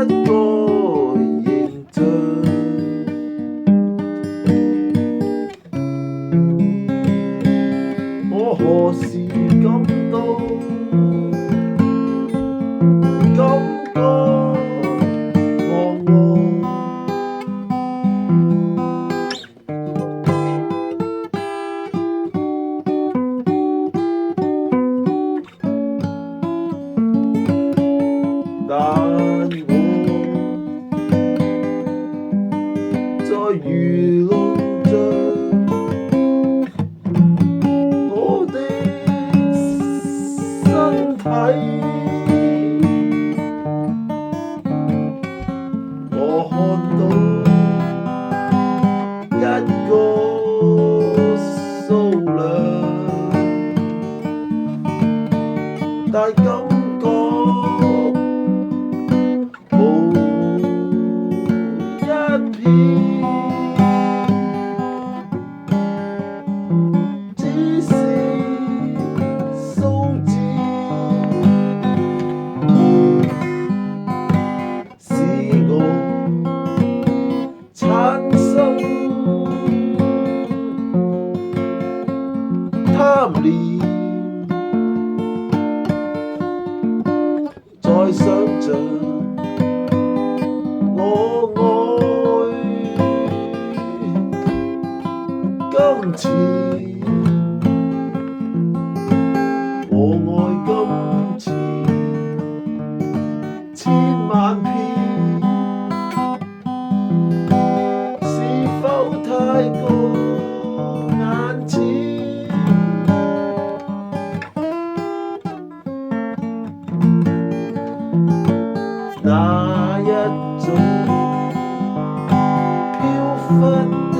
個形象。我何時感到彷徨？但我在愚弄着我的身體，我看到一個數量，但感覺無一片，只是數字，使我產生貪念，再想像我愛金錢，我愛金錢千萬遍，是否太過眼淺？那一種飄忽的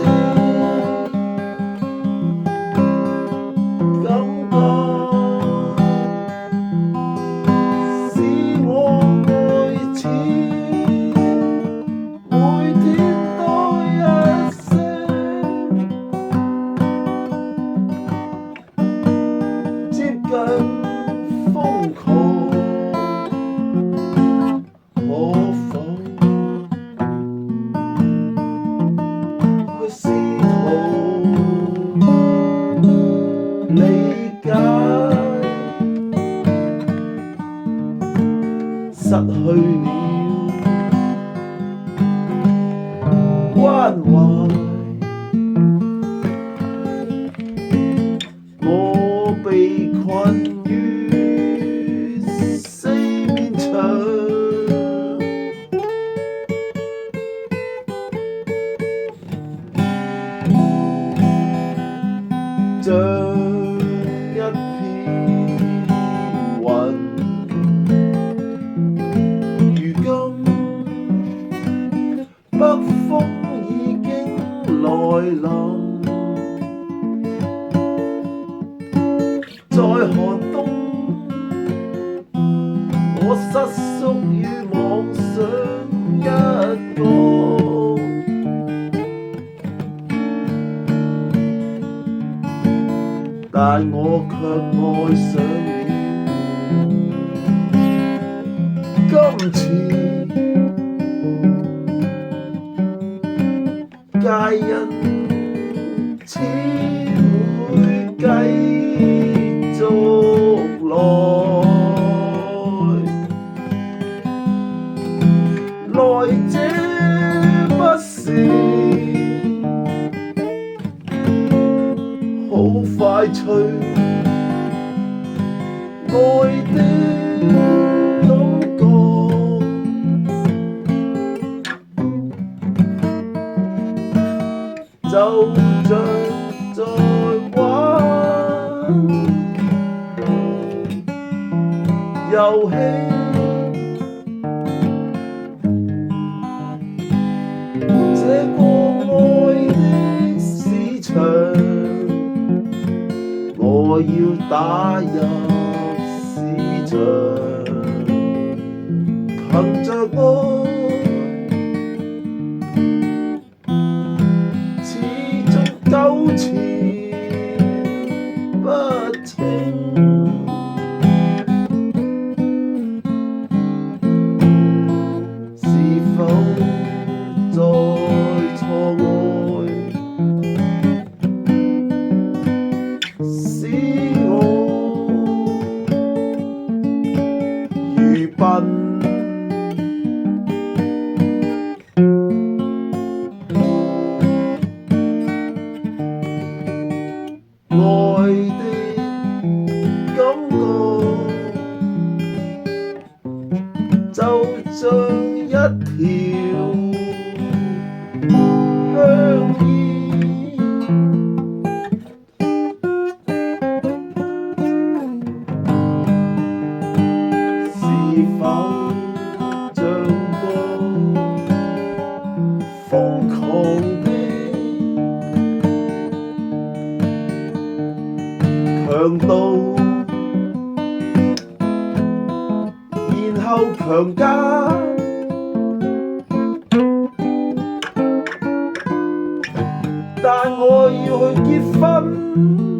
感覺，使我愛錢，每天多一些，接近瘋狂。可否去試圖理解？失去了關懷，我被困於四面牆。像一片雲，如今北風已經來臨，在寒冬，我失宿於妄想一個。但我卻愛上了金錢，皆因錢會繼續來者不善。好快脆愛的感覺，就像在玩遊戲，這個愛的市場，我要打入市場，憑着愛，始終糾纏不清。是一條香煙，是否像個瘋狂的強盜，然後強姦，但我要去結婚。